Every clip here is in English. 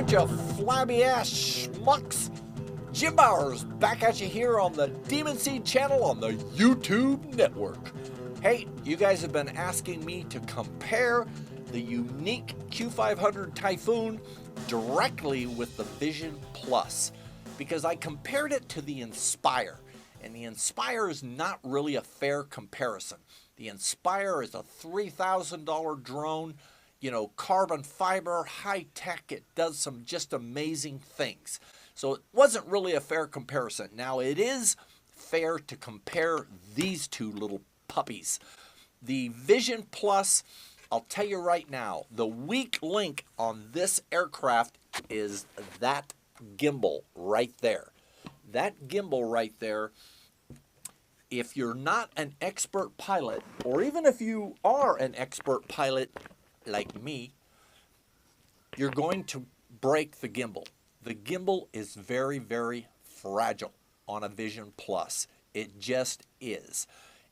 bunch of flabby-ass schmucks. Gimbauer's back at you here on the Demunseed channel on the YouTube network. Hey, you guys have been asking me to compare the Yuneec Q-500 Typhoon directly with the Vision Plus because I compared it to the Inspire, and the Inspire is not really a fair comparison. The Inspire is a $3,000 drone, you know, carbon fiber, high tech. It does some just amazing things. So it wasn't really a fair comparison. Now it is fair to compare these two little puppies. The Vision Plus, I'll tell you right now, the weak link on this aircraft is that gimbal right there. That gimbal right there, if you're not an expert pilot, or even if you are an expert pilot like me, you're going to break the gimbal. The gimbal is very, very fragile on a Vision Plus. It just is.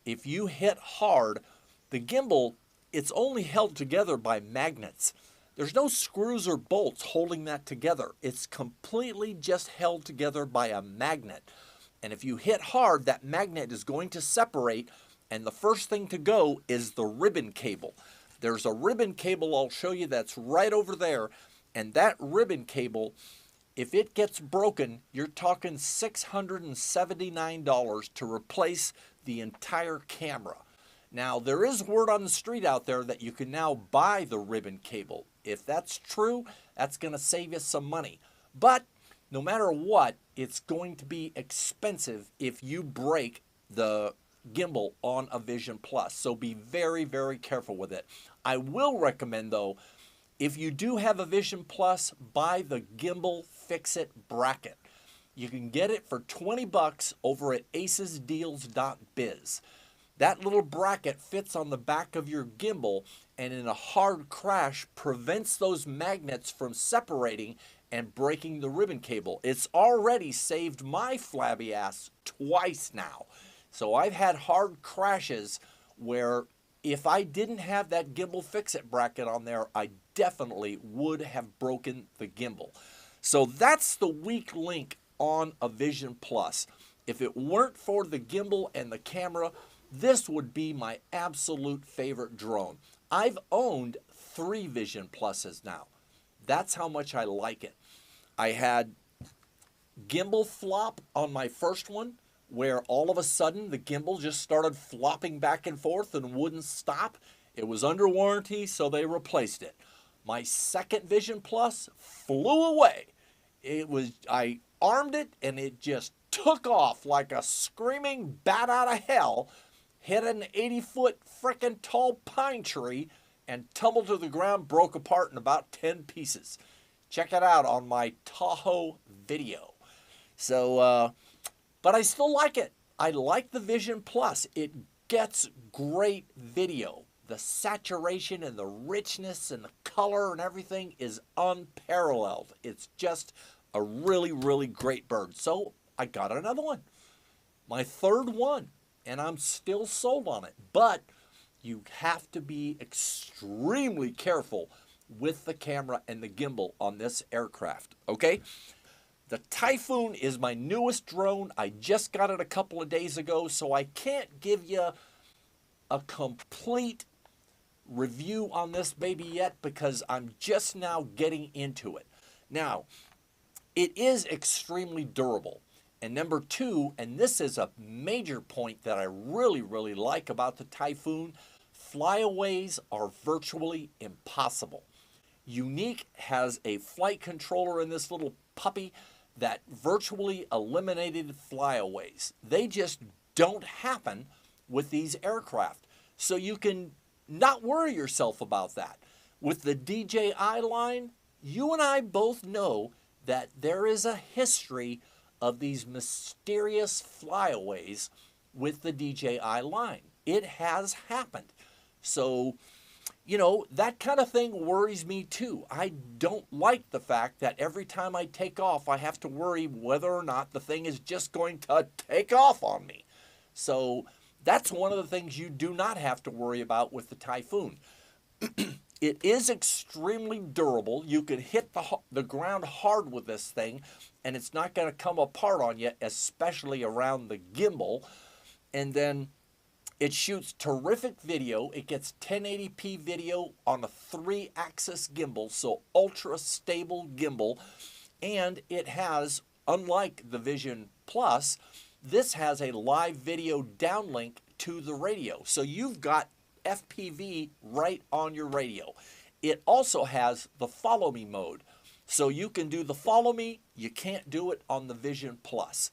If you hit hard, the gimbal, it's only held together by magnets. There's no screws or bolts holding that together. It's completely just held together by a magnet. And if you hit hard, that magnet is going to separate, and the first thing to go is the ribbon cable. There's a ribbon cable I'll show you that's right over there, and that ribbon cable, if it gets broken, you're talking $679 to replace the entire camera. Now, there is word on the street out there that you can now buy the ribbon cable. If that's true, that's going to save you some money. But no matter what, it's going to be expensive if you break the gimbal on a Vision Plus. So be very, very careful with it. I will recommend, though, if you do have a Vision Plus, buy the Gimbal Fix-It bracket. You can get it for 20 bucks over at acesdeals.biz. That little bracket fits on the back of your gimbal, and in a hard crash prevents those magnets from separating and breaking the ribbon cable. It's already saved my flabby ass twice now. So I've had hard crashes where if I didn't have that Gimbal Fix-It bracket on there, I definitely would have broken the gimbal. So that's the weak link on a Vision Plus. If it weren't for the gimbal and the camera, this would be my absolute favorite drone. I've owned 3 Vision Pluses now. That's how much I like it. I had gimbal flop on my first one, where all of a sudden the gimbal just started flopping back and forth and wouldn't stop. It was under warranty, so they replaced it. My second Vision Plus flew away. I armed it and it just took off like a screaming bat out of hell, hit an 80-foot frickin' tall pine tree, and tumbled to the ground, broke apart in about 10 pieces. Check it out on my Tahoe video. So, but I still like it. I like the Vision Plus. It gets great video. The saturation and the richness and the color and everything is unparalleled. It's just a really, really great bird. So I got another one. My third one. And I'm still sold on it. But you have to be extremely careful with the camera and the gimbal on this aircraft. Okay? The Typhoon is my newest drone. I just got it a couple of days ago, so I can't give you a complete review on this baby yet because I'm just now getting into it. Now, it is extremely durable. And number 2, and this is a major point that I really, really like about the Typhoon, flyaways are virtually impossible. Yuneec has a flight controller in this little puppy that virtually eliminated flyaways. They just don't happen with these aircraft. So you can not worry yourself about that. With the DJI line, you and I both know that there is a history of these mysterious flyaways with the DJI line. It has happened. So, you know, that kind of thing worries me too. I don't like the fact that every time I take off, I have to worry whether or not the thing is just going to take off on me. So that's one of the things you do not have to worry about with the Typhoon. It is extremely durable. You can hit the ground hard with this thing, and it's not going to come apart on you, especially around the gimbal. And then it shoots terrific video. It gets 1080p video on a 3-axis gimbal, so ultra stable gimbal. And it has, unlike the Vision Plus, this has a live video downlink to the radio. So you've got FPV right on your radio. It also has the follow me mode. So you can do the follow me, you can't do it on the Vision Plus.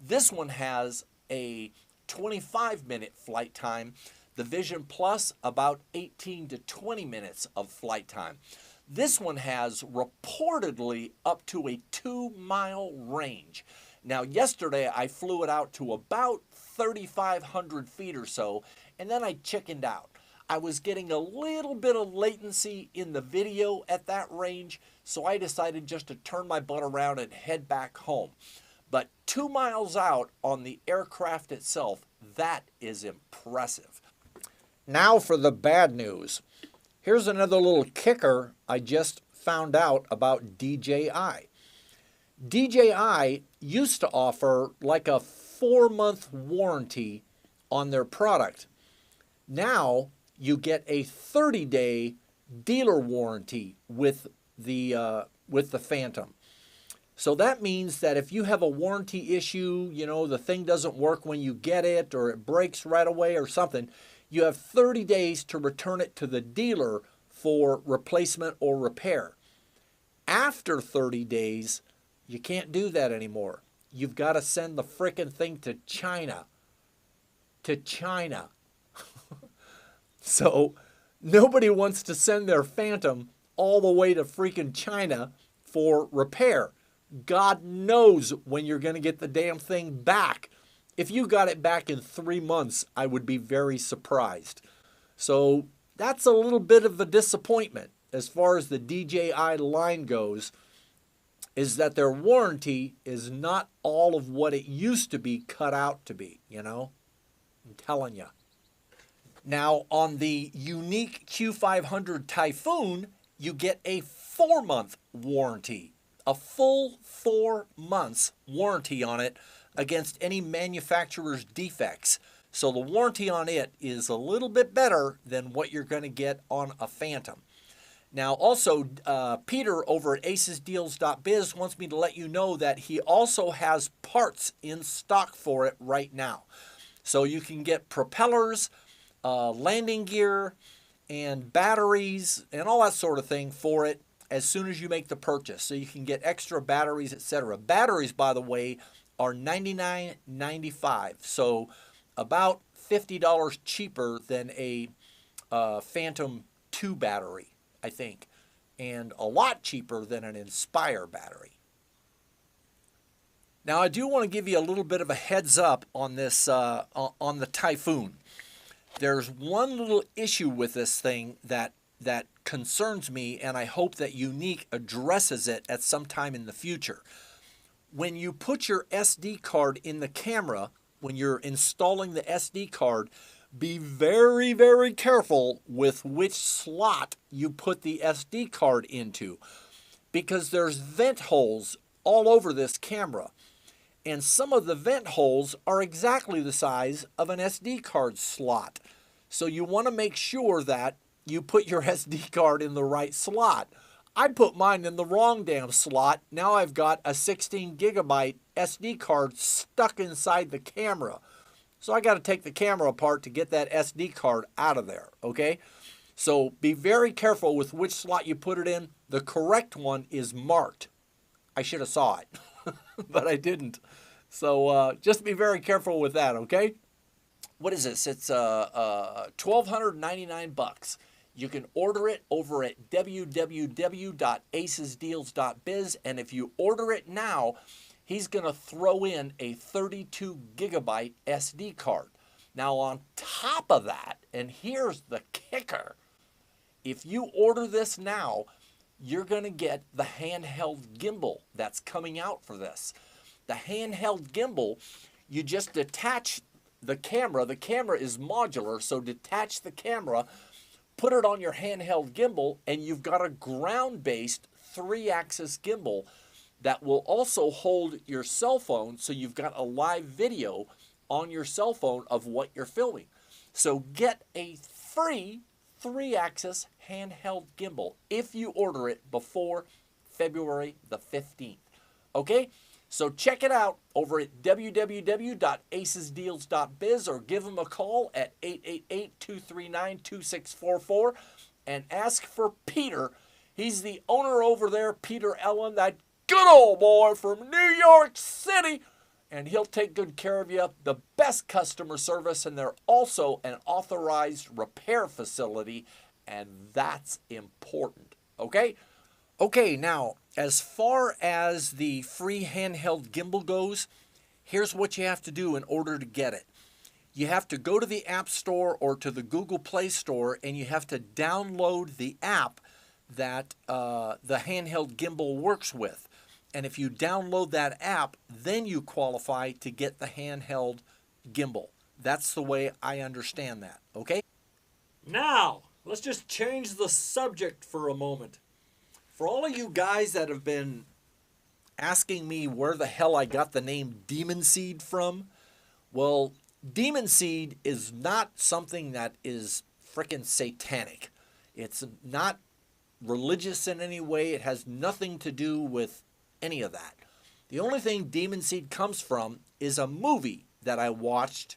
This one has a 25-minute flight time. The Vision Plus, about 18 to 20 minutes of flight time. This one has reportedly up to a 2-mile range. Now, yesterday I flew it out to about 3,500 feet or so, and then I chickened out. I was getting a little bit of latency in the video at that range, so I decided just to turn my butt around and head back home. But 2 miles out on the aircraft itself, that is impressive. Now for the bad news. Here's another little kicker I just found out about DJI. DJI used to offer like a 4-month warranty on their product. Now you get a 30-day dealer warranty with the Phantom. So that means that if you have a warranty issue, you know, the thing doesn't work when you get it, or it breaks right away or something, you have 30 days to return it to the dealer for replacement or repair. After 30 days, you can't do that anymore. You've got to send the frickin' thing to China. To China. So nobody wants to send their Phantom all the way to freaking China for repair. God knows when you're going to get the damn thing back. If you got it back in 3 months, I would be very surprised. So that's a little bit of a disappointment as far as the DJI line goes, is that their warranty is not all of what it used to be cut out to be, you know? I'm telling you. Now, on the Yuneec Q-500 Typhoon, you get a 4-month warranty. A full 4 months warranty on it against any manufacturer's defects. So the warranty on it is a little bit better than what you're going to get on a Phantom. Now, also, Peter over at acesdeals.biz wants me to let you know that he also has parts in stock for it right now. So you can get propellers, landing gear, and batteries, and all that sort of thing for it as soon as you make the purchase. So you can get extra batteries, etc. Batteries, by the way, are $99.95. So about $50 cheaper than a Phantom 2 battery, I think, and a lot cheaper than an Inspire battery. Now, I do want to give you a little bit of a heads up on this, on the Typhoon. There's one little issue with this thing that concerns me, and I hope that Yuneec addresses it at some time in the future. When you put your SD card in the camera, when you're installing the SD card, be very, very careful with which slot you put the SD card into, because there's vent holes all over this camera, and some of the vent holes are exactly the size of an SD card slot. So you want to make sure that you put your SD card in the right slot. I put mine in the wrong damn slot. Now I've got a 16 gigabyte SD card stuck inside the camera. So I got to take the camera apart to get that SD card out of there, okay? So be very careful with which slot you put it in. The correct one is marked. I should have saw it, but I didn't. So just be very careful with that, okay? What is this? It's $1,299. You can order it over at www.acesdeals.biz, and if you order it now, he's going to throw in a 32 gigabyte SD card. Now, on top of that, and here's the kicker, if you order this now, you're going to get the handheld gimbal that's coming out for this. The handheld gimbal, you just detach the camera. The camera is modular, so detach the camera, put it on your handheld gimbal, and you've got a ground-based 3-axis gimbal that will also hold your cell phone, so you've got a live video on your cell phone of what you're filming. So get a free 3-axis handheld gimbal if you order it before February the 15th. Okay? So check it out over at www.acesdeals.biz or give them a call at 888-239-2644 and ask for Peter. He's the owner over there, Peter Ellen, that good old boy from New York City, and he'll take good care of you. The best customer service, and they're also an authorized repair facility, and that's important. Okay? Okay, now, as far as the free handheld gimbal goes, here's what you have to do in order to get it. You have to go to the App Store or to the Google Play Store, and you have to download the app that the handheld gimbal works with. And if you download that app, then you qualify to get the handheld gimbal. That's the way I understand that, okay? Now, let's just change the subject for a moment. For all of you guys that have been asking me where the hell I got the name Demunseed from, well, Demunseed is not something that is frickin' satanic. It's not religious in any way. It has nothing to do with any of that. The only thing Demunseed comes from is a movie that I watched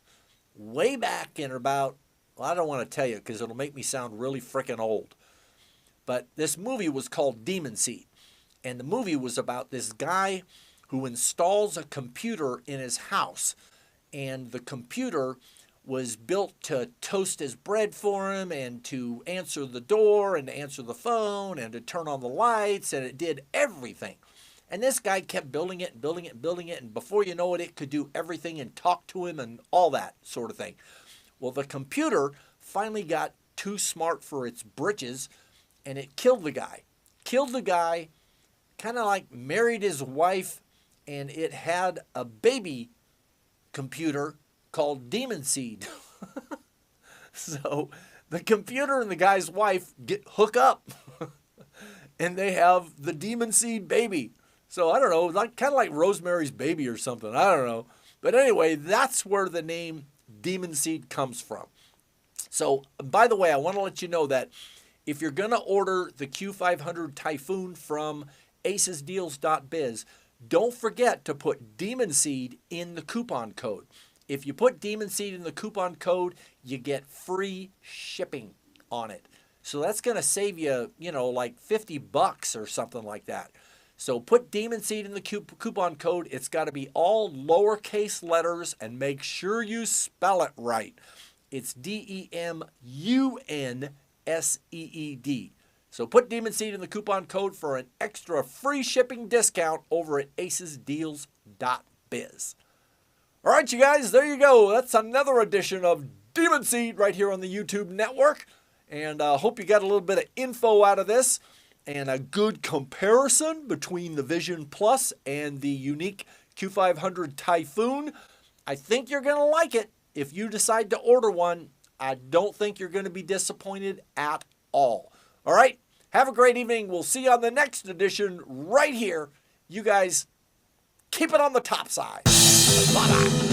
way back in about, well, I don't want to tell you because it'll make me sound really frickin' old. But this movie was called Demunseed. And the movie was about this guy who installs a computer in his house. And the computer was built to toast his bread for him and to answer the door and to answer the phone and to turn on the lights. And it did everything. And this guy kept building it and building it and building it. And before you know it, it could do everything and talk to him and all that sort of thing. Well, the computer finally got too smart for its britches. And it killed the guy. Killed the guy, kind of like married his wife, and it had a baby computer called Demunseed. So the computer and the guy's wife hook up, and they have the Demunseed baby. So I don't know, like kind of like Rosemary's Baby or something. I don't know. But anyway, that's where the name Demunseed comes from. So, by the way, I want to let you know that if you're going to order the Q500 Typhoon from acesdeals.biz, don't forget to put Demunseed in the coupon code. If you put Demunseed in the coupon code, you get free shipping on it. So that's going to save you, like $50 or something like that. So put Demunseed in the coupon code. It's got to be all lowercase letters, and make sure you spell it right. It's Demunseed. So put Demunseed in the coupon code for an extra free shipping discount over at acesdeals.biz. All right, you guys, there you go. That's another edition of Demunseed right here on the YouTube network. And I hope you got a little bit of info out of this and a good comparison between the Vision Plus and the Yuneec Q500 Typhoon. I think you're going to like it. If you decide to order one, I don't think you're going to be disappointed at all. All right? Have a great evening. We'll see you on the next edition right here. You guys keep it on the top side. Bye-bye.